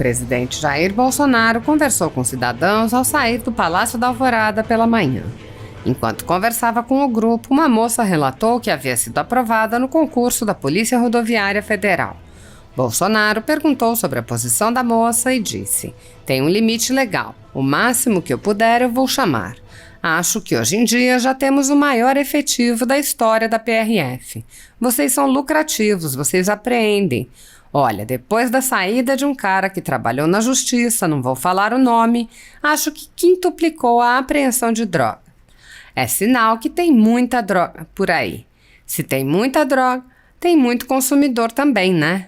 presidente Jair Bolsonaro conversou com cidadãos ao sair do Palácio da Alvorada pela manhã. Enquanto conversava com o grupo, uma moça relatou que havia sido aprovada no concurso da Polícia Rodoviária Federal. Bolsonaro perguntou sobre a posição da moça e disse: "Tem um limite legal. O máximo que eu puder eu vou chamar. Acho que hoje em dia já temos o maior efetivo da história da PRF. Vocês são lucrativos, vocês apreendem. Olha, depois da saída de um cara que trabalhou na justiça, não vou falar o nome, acho que quintuplicou a apreensão de droga. É sinal que tem muita droga por aí. Se tem muita droga, tem muito consumidor também, né?"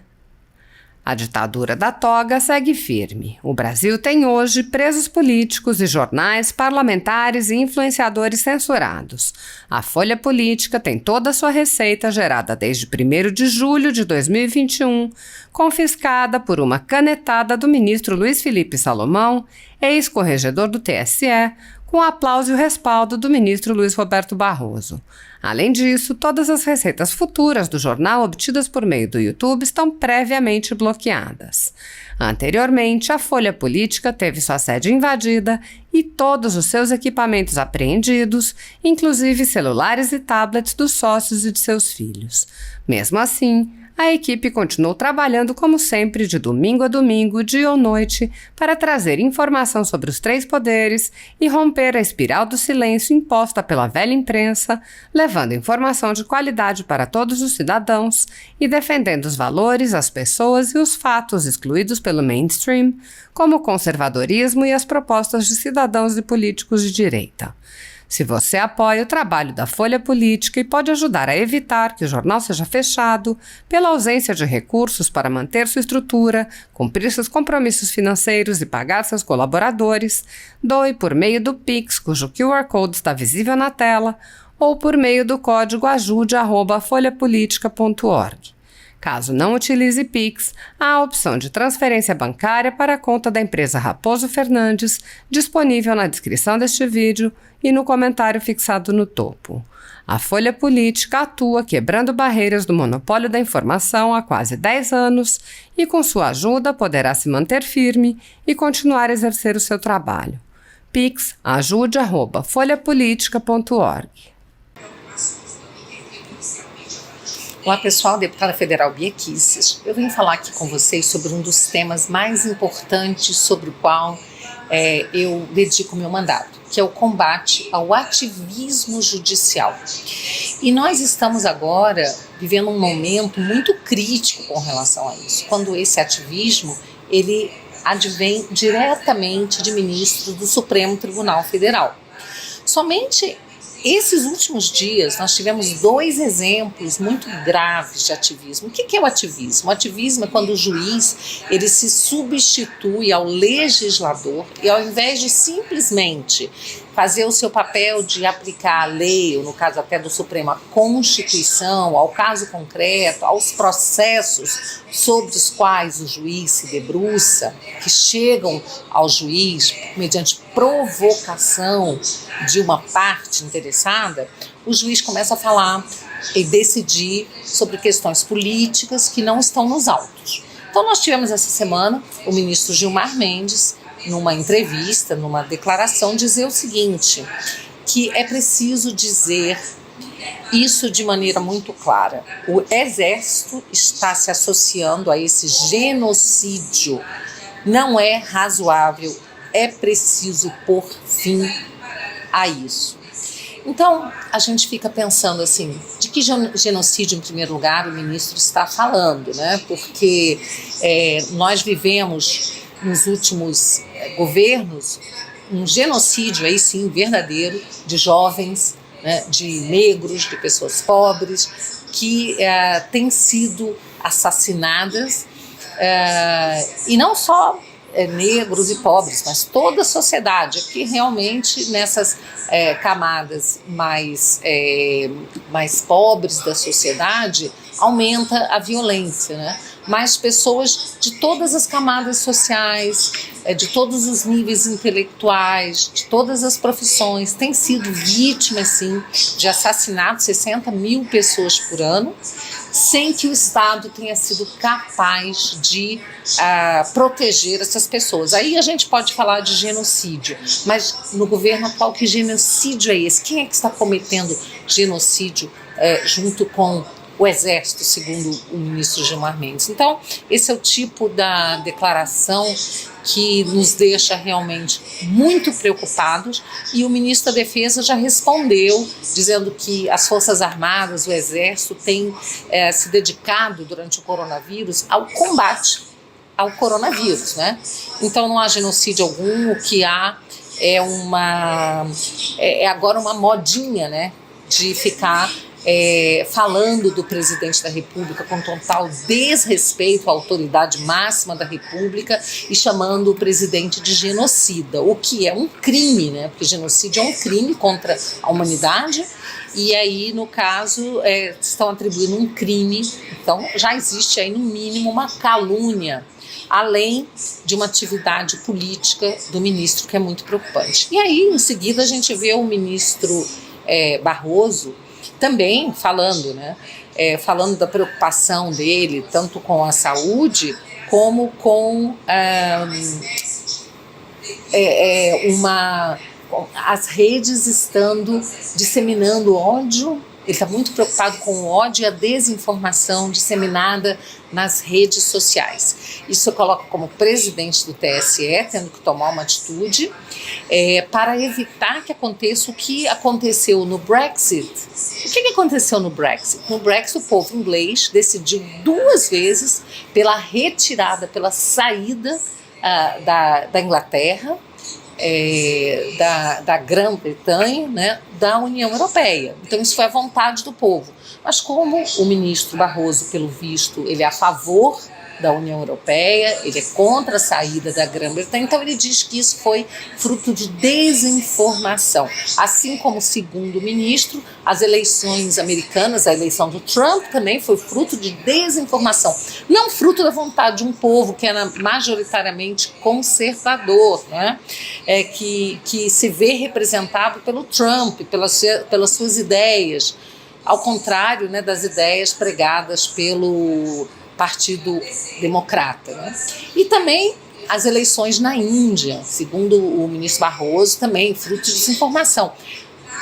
A ditadura da toga segue firme. O Brasil tem hoje presos políticos e jornais, parlamentares e influenciadores censurados. A Folha Política tem toda a sua receita gerada desde 1º de julho de 2021, confiscada por uma canetada do ministro Luiz Felipe Salomão, ex-corregedor do TSE, com o aplauso e o respaldo do ministro Luiz Roberto Barroso. Além disso, todas as receitas futuras do jornal obtidas por meio do YouTube estão previamente bloqueadas. Anteriormente, a Folha Política teve sua sede invadida e todos os seus equipamentos apreendidos, inclusive celulares e tablets dos sócios e de seus filhos. Mesmo assim, a equipe continuou trabalhando como sempre de domingo a domingo, dia ou noite, para trazer informação sobre os 3 poderes e romper a espiral do silêncio imposta pela velha imprensa, levando informação de qualidade para todos os cidadãos e defendendo os valores, as pessoas e os fatos excluídos pelo mainstream, como o conservadorismo e as propostas de cidadãos e políticos de direita. Se você apoia o trabalho da Folha Política e pode ajudar a evitar que o jornal seja fechado, pela ausência de recursos para manter sua estrutura, cumprir seus compromissos financeiros e pagar seus colaboradores, doe por meio do Pix, cujo QR Code está visível na tela, ou por meio do código ajude@folhapolitica.org. Caso não utilize Pix, há a opção de transferência bancária para a conta da empresa Raposo Fernandes, disponível na descrição deste vídeo e no comentário fixado no topo. A Folha Política atua quebrando barreiras do monopólio da informação há quase 10 anos e, com sua ajuda, poderá se manter firme e continuar a exercer o seu trabalho. Pix ajude@folhapolitica.org. Olá pessoal, deputada federal Bia Kicis. Eu vim falar aqui com vocês sobre um dos temas mais importantes sobre o qual eu dedico meu mandato, que é o combate ao ativismo judicial. E nós estamos agora vivendo um momento muito crítico com relação a isso, quando esse ativismo ele advém diretamente de ministros do Supremo Tribunal Federal. Somente esses últimos dias nós tivemos 2 exemplos muito graves de ativismo. O que é o ativismo? O ativismo é quando o juiz ele se substitui ao legislador e, ao invés de simplesmente fazer o seu papel de aplicar a lei, ou no caso até do Supremo, a Constituição, ao caso concreto, aos processos sobre os quais o juiz se debruça, que chegam ao juiz mediante provocação de uma parte interessada, o juiz começa a falar e decidir sobre questões políticas que não estão nos autos. Então nós tivemos essa semana o ministro Gilmar Mendes, numa entrevista, numa declaração, dizer o seguinte, que é preciso dizer isso de maneira muito clara. O Exército está se associando a esse genocídio. Não é razoável, é preciso pôr fim a isso. Então, a gente fica pensando assim, de que genocídio, em primeiro lugar, o ministro está falando, né? Porque nós vivemos nos últimos governos um genocídio, aí sim, verdadeiro, de jovens, né, de negros, de pessoas pobres, que têm sido assassinadas, e não só negros e pobres, mas toda a sociedade, que realmente nessas camadas mais pobres da sociedade aumenta a violência, né? Mas pessoas de todas as camadas sociais, de todos os níveis intelectuais, de todas as profissões, têm sido vítimas, sim, de assassinatos, 60 mil pessoas por ano, sem que o Estado tenha sido capaz de proteger essas pessoas. Aí a gente pode falar de genocídio, mas no governo atual, que genocídio é esse? Quem é que está cometendo genocídio junto com o Exército, segundo o ministro Gilmar Mendes? Então, esse é o tipo da declaração que nos deixa realmente muito preocupados, e o ministro da Defesa já respondeu, dizendo que as Forças Armadas, o Exército, têm se dedicado durante o coronavírus ao combate ao coronavírus, né? Então não há genocídio algum, o que há é agora uma modinha, né, de ficar falando do presidente da República com total desrespeito à autoridade máxima da República e chamando o presidente de genocida, o que é um crime, né? Porque genocídio é um crime contra a humanidade, e aí, no caso, estão atribuindo um crime. Então já existe aí, no mínimo, uma calúnia, além de uma atividade política do ministro, que é muito preocupante. E aí, em seguida, a gente vê o ministro Barroso também falando, né, falando da preocupação dele, tanto com a saúde, como com as redes estando disseminando ódio. Ele está muito preocupado com o ódio e a desinformação disseminada nas redes sociais. Isso coloca como presidente do TSE tendo que tomar uma atitude para evitar que aconteça o que aconteceu no Brexit. O que aconteceu no Brexit? No Brexit, o povo inglês decidiu 2 vezes pela retirada, pela saída da Inglaterra, da Grã-Bretanha, né, da União Europeia. Então isso foi a vontade do povo. Mas como o ministro Barroso, pelo visto, ele é a favor da União Europeia, ele é contra a saída da Grã-Bretanha, então ele diz que isso foi fruto de desinformação. Assim como, segundo o ministro, as eleições americanas, a eleição do Trump também foi fruto de desinformação, não fruto da vontade de um povo que era majoritariamente conservador, né? Que se vê representado pelo Trump, pelas suas ideias, ao contrário, né, das ideias pregadas pelo Partido Democrata, né? E também as eleições na Índia, segundo o ministro Barroso, também fruto de desinformação.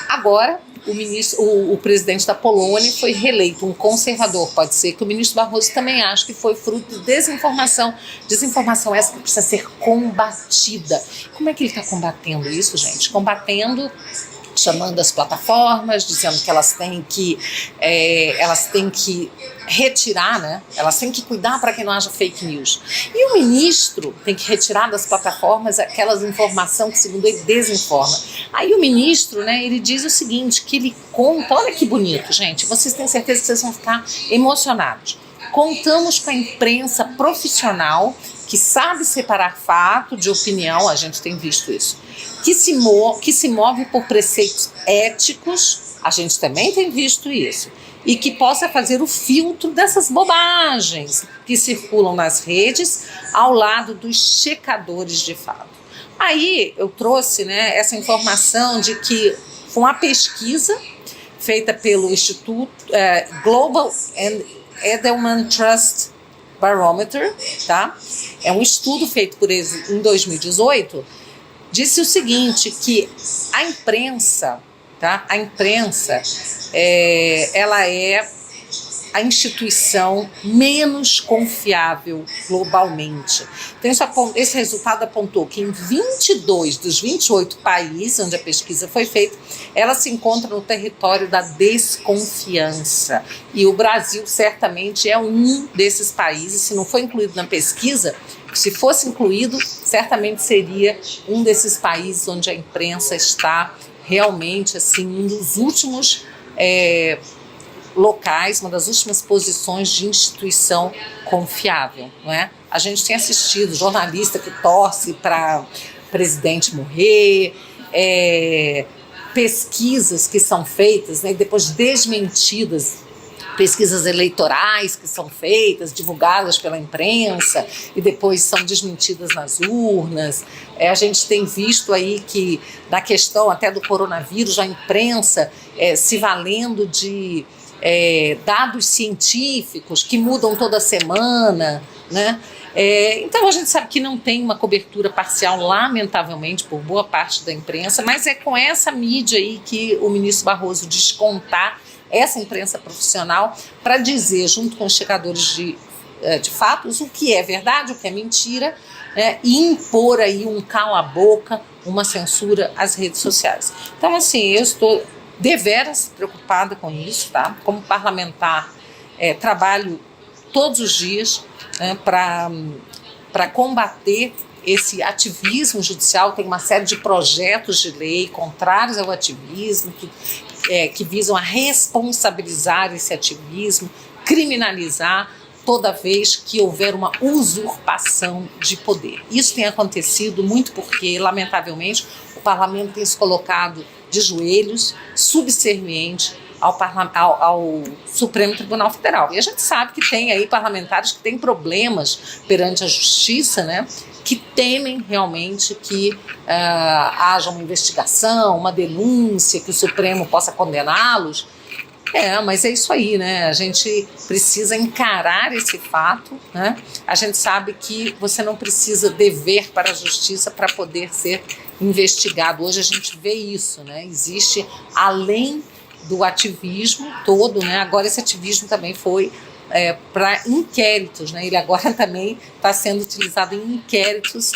Agora, o presidente da Polônia foi reeleito, um conservador. Pode ser que o ministro Barroso também ache que foi fruto de desinformação. Desinformação essa que precisa ser combatida. Como é que ele está combatendo isso, gente? Combatendo, chamando as plataformas, dizendo que elas têm que retirar, né? Elas têm que cuidar para que não haja fake news. E o ministro tem que retirar das plataformas aquelas informações que, segundo ele, desinforma. Aí o ministro, né, ele diz o seguinte, que ele conta, olha que bonito, gente, vocês têm certeza que vocês vão ficar emocionados. Contamos com a imprensa profissional que sabe separar fato de opinião, a gente tem visto isso, que se move por preceitos éticos, a gente também tem visto isso, e que possa fazer o filtro dessas bobagens que circulam nas redes ao lado dos checadores de fato. Aí eu trouxe, né, essa informação de que foi uma pesquisa feita pelo Instituto Global Edelman Trust Barometer, tá? É um estudo feito por eles em 2018, disse o seguinte, que a imprensa, tá? A imprensa, ela é a instituição menos confiável globalmente. Então, esse resultado apontou que em 22 dos 28 países onde a pesquisa foi feita, ela se encontra no território da desconfiança. E o Brasil certamente é um desses países, se não foi incluído na pesquisa, se fosse incluído, certamente seria um desses países onde a imprensa está realmente assim, um dos últimos locais, uma das últimas posições de instituição confiável, não é? A gente tem assistido jornalista que torce para presidente morrer, pesquisas que são feitas, né, e depois desmentidas, pesquisas eleitorais que são feitas, divulgadas pela imprensa e depois são desmentidas nas urnas. A gente tem visto aí que na questão até do coronavírus, a imprensa se valendo de dados científicos que mudam toda semana, né? Então a gente sabe que não tem uma cobertura parcial, lamentavelmente, por boa parte da imprensa, mas é com essa mídia aí que o ministro Barroso descontar essa imprensa profissional para dizer, junto com os checadores de fatos, o que é verdade, o que é mentira, e impor aí um cala-boca, uma censura às redes sociais. Então, assim, eu estou deveras preocupada com isso, tá? Como parlamentar, trabalho todos os dias, né, para combater esse ativismo judicial. Tem uma série de projetos de lei contrários ao ativismo, que visam a responsabilizar esse ativismo, criminalizar toda vez que houver uma usurpação de poder. Isso tem acontecido muito porque, lamentavelmente, o parlamento tem se colocado de joelhos, subserviente ao Supremo Tribunal Federal. E a gente sabe que tem aí parlamentares que têm problemas perante a justiça, né, que temem realmente que haja uma investigação, uma denúncia, que o Supremo possa condená-los. Mas é isso aí, né? A gente precisa encarar esse fato, né? A gente sabe que você não precisa dever para a justiça para poder ser investigado. Hoje a gente vê isso, né? Existe, além do ativismo todo, né? Agora esse ativismo também foi para inquéritos, né? Ele agora também está sendo utilizado em inquéritos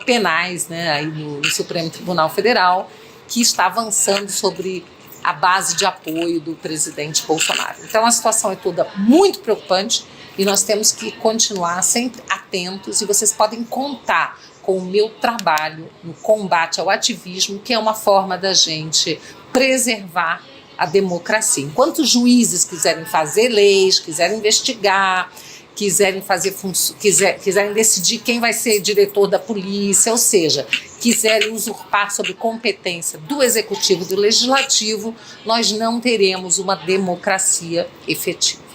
penais, né? Aí no Supremo Tribunal Federal, que está avançando sobre a base de apoio do presidente Bolsonaro. Então a situação é toda muito preocupante e nós temos que continuar sempre atentos, e vocês podem contar com o meu trabalho no combate ao ativismo, que é uma forma da gente preservar a democracia. Enquanto os juízes quiserem fazer leis, quiserem investigar, quiserem decidir quem vai ser diretor da polícia, ou seja, quiserem usurpar sobre competência do executivo e do legislativo, nós não teremos uma democracia efetiva.